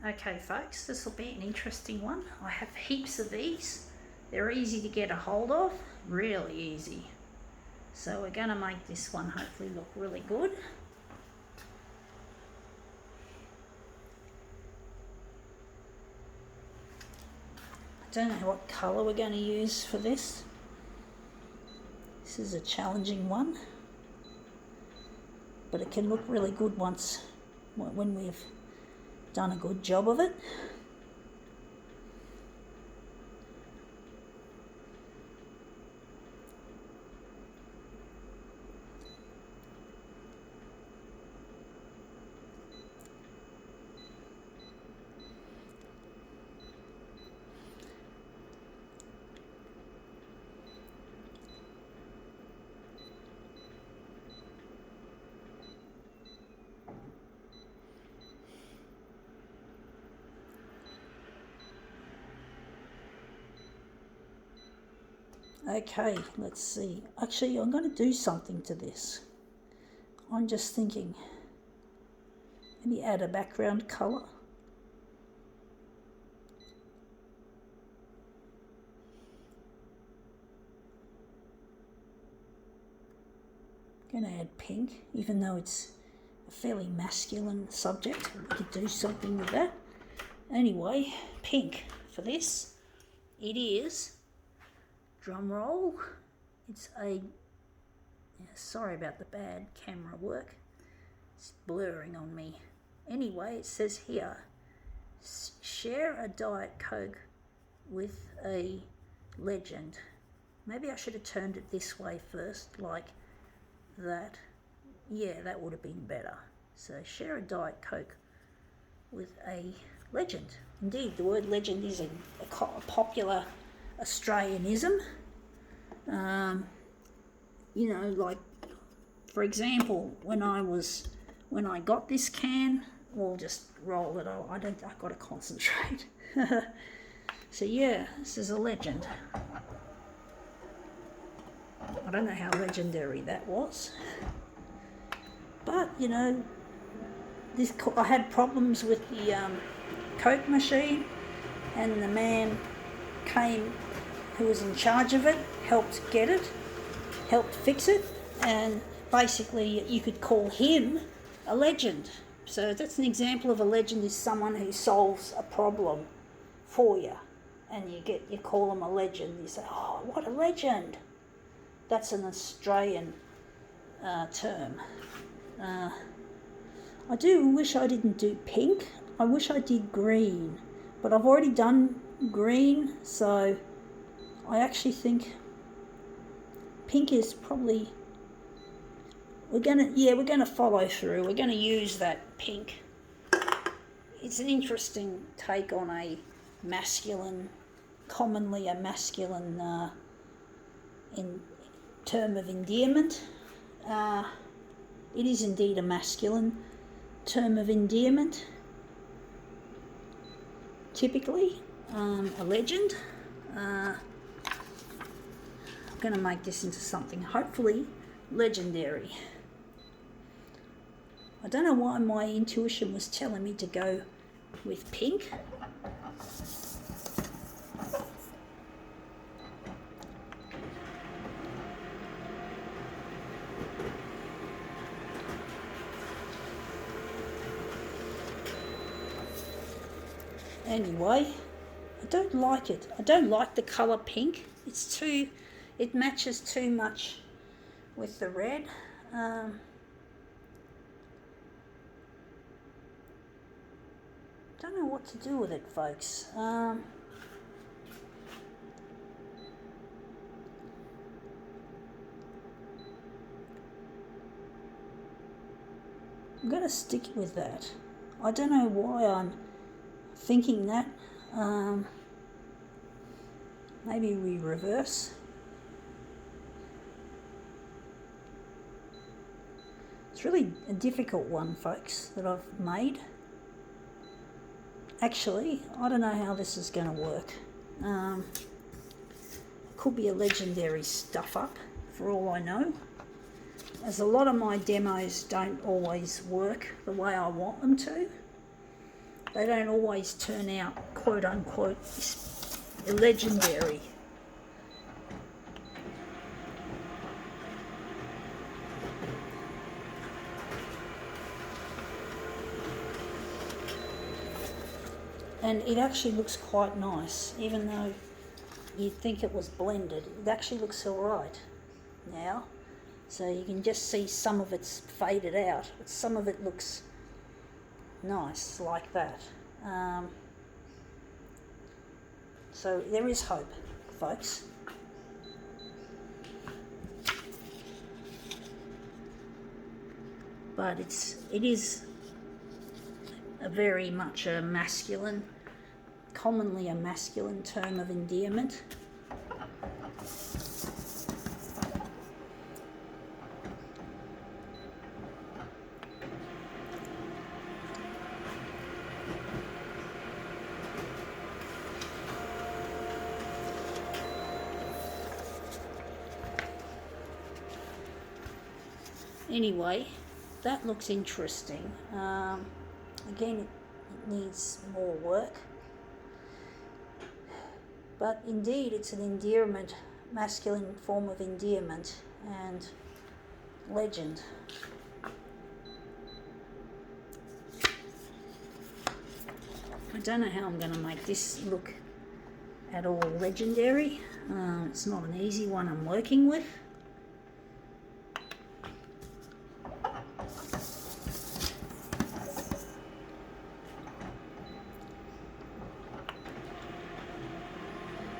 Okay folks, this will be an interesting one. I have heaps of these. They're easy to get a hold of, really easy. So we're going to make this one hopefully look really good. I don't know what colour we're going to use for this. This is a challenging one, but it can look really good when we've done a good job of it. Okay, let's see. Actually, I'm going to do something to this. I'm just thinking, maybe add a background colour. I'm going to add pink, even though it's a fairly masculine subject. We could do something with that. Anyway, pink for this. It is, drum roll, it's a, sorry about the bad camera work, it's blurring on me. Anyway, it says here, share a Diet Coke with a legend. Maybe I should have turned it this way first, like that. Yeah, that would have been better. So share a Diet Coke with a legend. Indeed, the word legend is a popular Australianism. You know, like, for example, when I got this can, we'll just roll it. I've got to concentrate. So yeah, this is a legend. I don't know how legendary that was, but you know, I had problems with the Coke machine, and the man came who was in charge of it, helped fix it, and basically you could call him a legend. So that's an example of a legend, is someone who solves a problem for you, and you call them a legend. You say, oh, what a legend. That's an Australian term. I do wish I didn't do pink. I wish I did green, but I've already done green, so I actually think pink is probably, we're gonna follow through. We're gonna use that pink. It's an interesting take on a masculine, commonly a masculine in term of endearment. It is indeed a masculine term of endearment. Typically, a legend. I'm going to make this into something hopefully legendary. I don't know why my intuition was telling me to go with pink. Anyway, I don't like it. I don't like the colour pink. It matches too much with the red. Don't know what to do with it, folks. I'm going to stick with that. I don't know why I'm thinking that. Maybe we reverse. It's really a difficult one, folks, that I've made. Actually, I don't know how this is going to work. Could be a legendary stuff up, for all I know, as a lot of my demos don't always work the way I want them to. they don't always turn out, quote unquote, legendary. And it actually looks quite nice, even though you'd think it was blended. It actually looks alright now. So you can just see some of it's faded out, but some of it looks nice like that. So there is hope, folks. But it is a very much a masculine, commonly a masculine term of endearment. Anyway, that looks interesting. Again, it needs more work. But indeed, it's an endearment, masculine form of endearment and legend. I don't know how I'm going to make this look at all legendary. It's not an easy one I'm working with.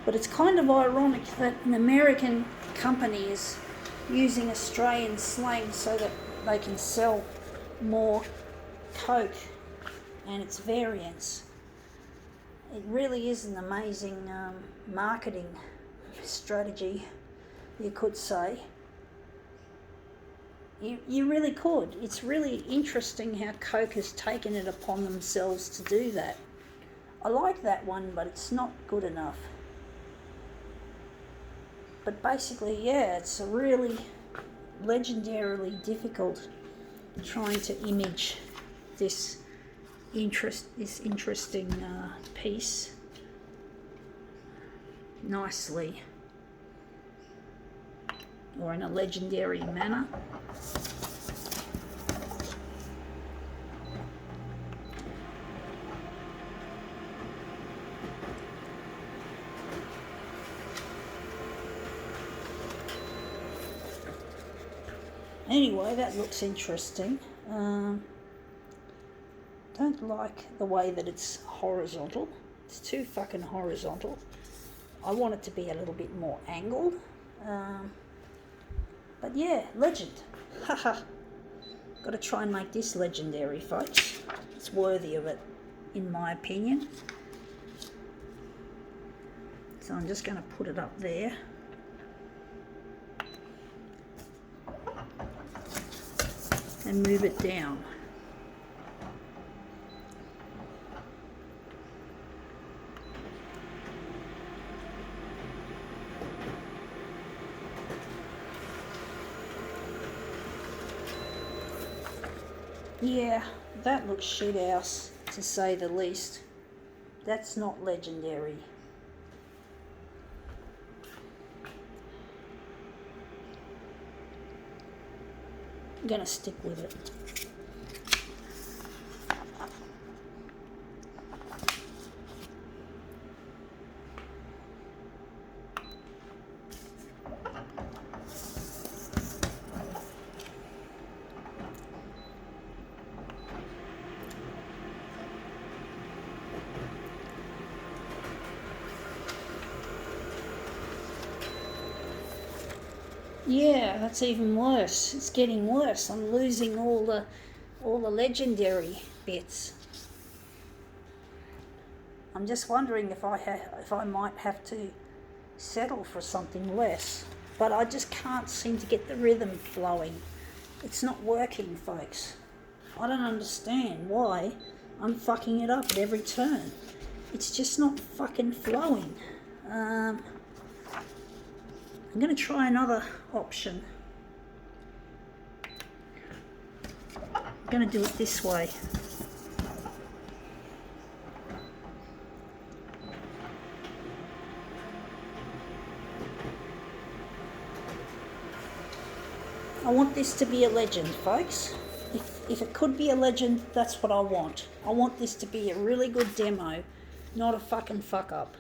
But it's kind of ironic that an American company is using Australian slang so that they can sell more Coke and its variants. It really is an amazing marketing strategy, you could say. You really could. It's really interesting how Coke has taken it upon themselves to do that. I like that one, but it's not good enough. But basically, yeah, it's a really legendarily difficult trying to image this interesting piece nicely or in a legendary manner. Anyway, that looks interesting. Don't like the way that it's horizontal. It's too fucking horizontal. I want it to be a little bit more angled. But yeah, legend. Haha. Got to try and make this legendary, folks. It's worthy of it, in my opinion. So I'm just going to put it up there. And move it down. Yeah, that looks shit house, to say the least. That's not legendary. I'm gonna stick with it. Yeah, that's even worse. It's getting worse. I'm losing all the legendary bits. I'm just wondering if I might have to settle for something less. But I just can't seem to get the rhythm flowing. It's not working, folks. I don't understand why I'm fucking it up at every turn. It's just not fucking flowing. I'm going to try another option. I'm going to do it this way. I want this to be a legend, folks. If it could be a legend, that's what I want. I want this to be a really good demo, not a fucking fuck up.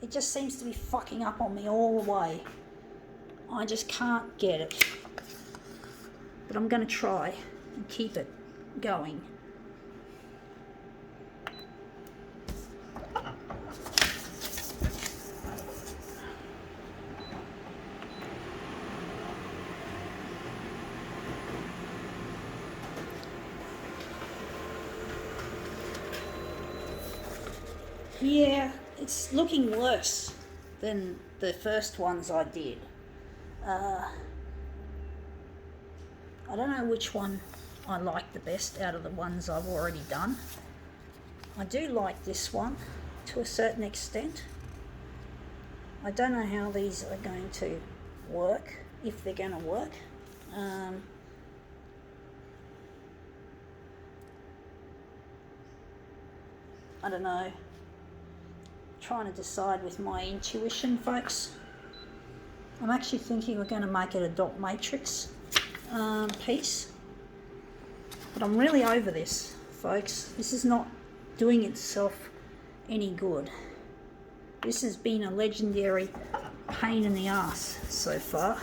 It just seems to be fucking up on me all the way. I just can't get it. But I'm going to try and keep it going. Yeah, it's looking worse than the first ones I did. I don't know which one I like the best out of the ones I've already done. I do like this one to a certain extent. I don't know how these are going to work, if they're going to work. I don't know. Trying to decide with my intuition, folks. I'm actually thinking we're going to make it a dot matrix piece, but I'm really over this, folks. This is not doing itself any good. This has been a legendary pain in the ass so far.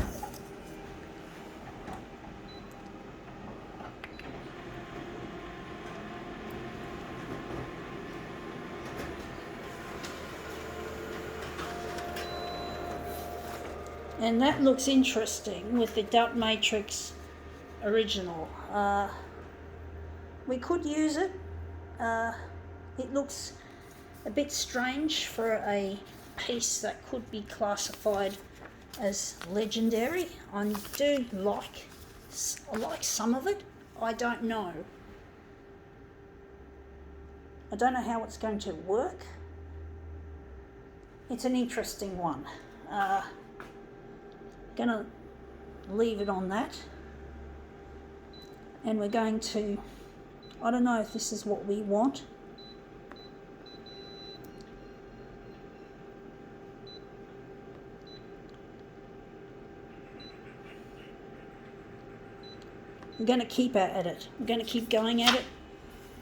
And that looks interesting with the dot matrix original. We could use it. It looks a bit strange for a piece that could be classified as legendary. I do like some of it. I don't know. I don't know how it's going to work. It's an interesting one. Gonna leave it on that, and we're going to, I don't know if this is what we want. I'm going to keep at it. I'm going to keep going at it.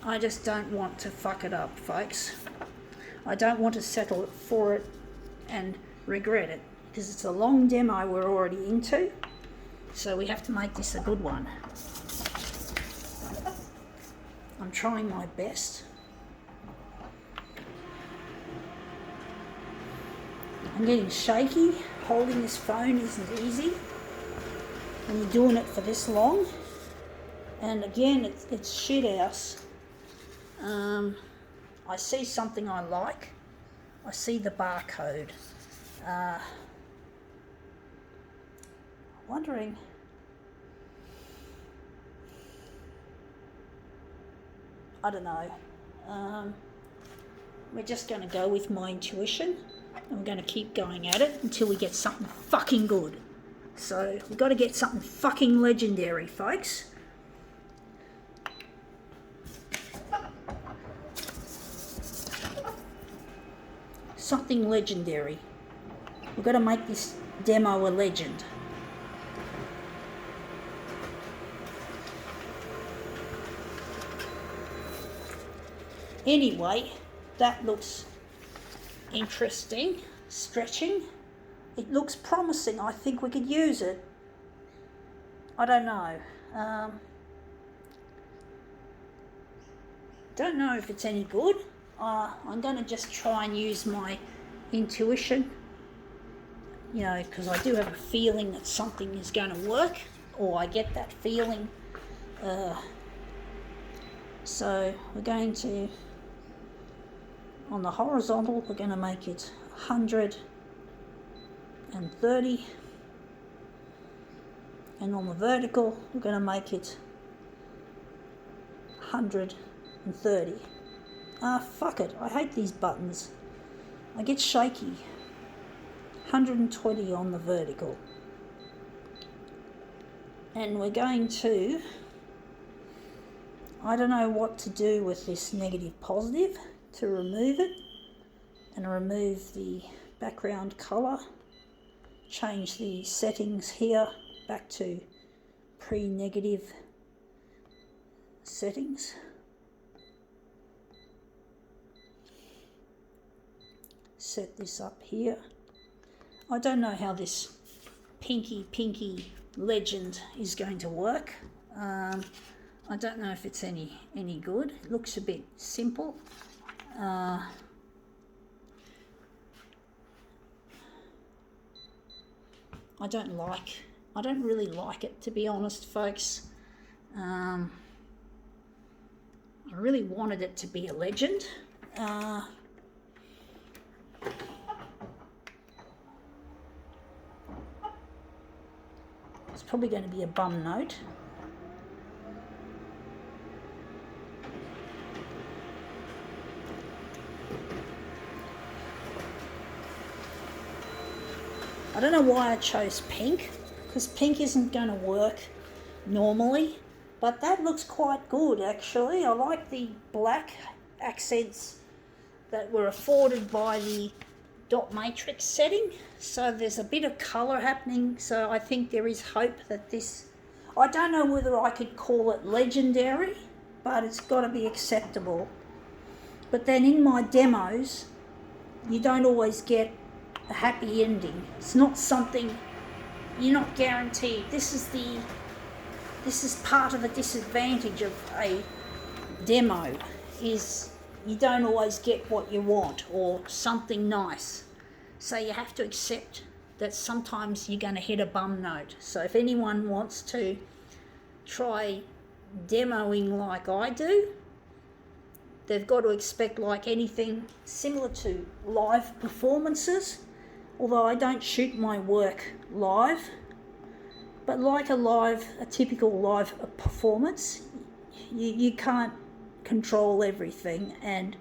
I just don't want to fuck it up, folks. I don't want to settle for it and regret it, because it's a long demo we're already into, so we have to make this a good one. I'm trying my best. I'm getting shaky. Holding this phone isn't easy when you're doing it for this long. And again, it's shit house. I see something I like. I see the barcode. Wondering, I don't know. We're just going to go with my intuition, and we're going to keep going at it until we get something fucking good. So we've got to get something fucking legendary, folks. Something legendary. We've got to make this demo a legend. Anyway, that looks interesting, stretching. It looks promising. I think we could use it. I don't know. Don't know if it's any good. I'm going to just try and use my intuition, you know, because I do have a feeling that something is going to work, or I get that feeling. So we're going to, on the horizontal, we're going to make it 130, and on the vertical, we're going to make it 130. Fuck it, I hate these buttons. I get shaky. 120 on the vertical. And we're going to, I don't know what to do with this negative positive to remove it, and remove the background colour. Change the settings here back to pre-negative settings. Set this up here. I don't know how this Pinky Legend is going to work. I don't know if it's any good. It looks a bit simple. I don't really like it, to be honest, folks. I really wanted it to be a legend. It's probably going to be a bum note. I don't know why I chose pink, because pink isn't going to work normally, but that looks quite good actually. I like the black accents that were afforded by the dot matrix setting, so there's a bit of colour happening, so I think there is hope that this, I don't know whether I could call it legendary, but it's got to be acceptable. But then in my demos, you don't always get a happy ending. It's not something, you're not guaranteed. This is part of the disadvantage of a demo, is you don't always get what you want or something nice. So you have to accept that sometimes you're going to hit a bum note. So if anyone wants to try demoing like I do, they've got to expect, like anything similar to live performances, although I don't shoot my work live, but like a typical live performance, you can't control everything, and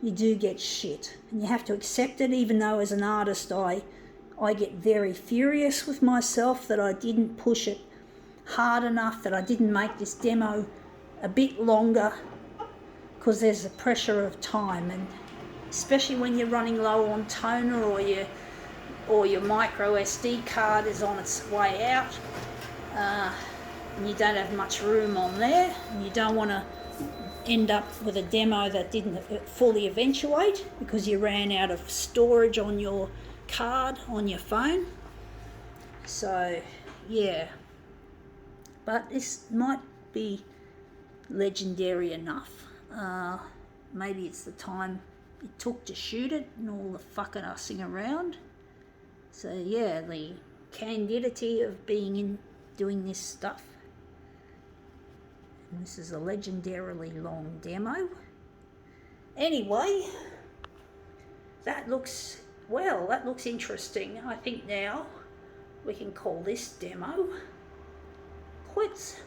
you do get shit, and you have to accept it. Even though as an artist I get very furious with myself that I didn't push it hard enough, that I didn't make this demo a bit longer, because there's a pressure of time, and especially when you're running low on toner, or your micro SD card is on its way out, and you don't have much room on there, and you don't want to end up with a demo that didn't fully eventuate because you ran out of storage on your card on your phone. So yeah, but this might be legendary enough. Maybe it's the time it took to shoot it and all the fucking ussing around. So yeah, the candidity of being doing this stuff. And this is a legendarily long demo. Anyway, that looks interesting. I think now we can call this demo quits.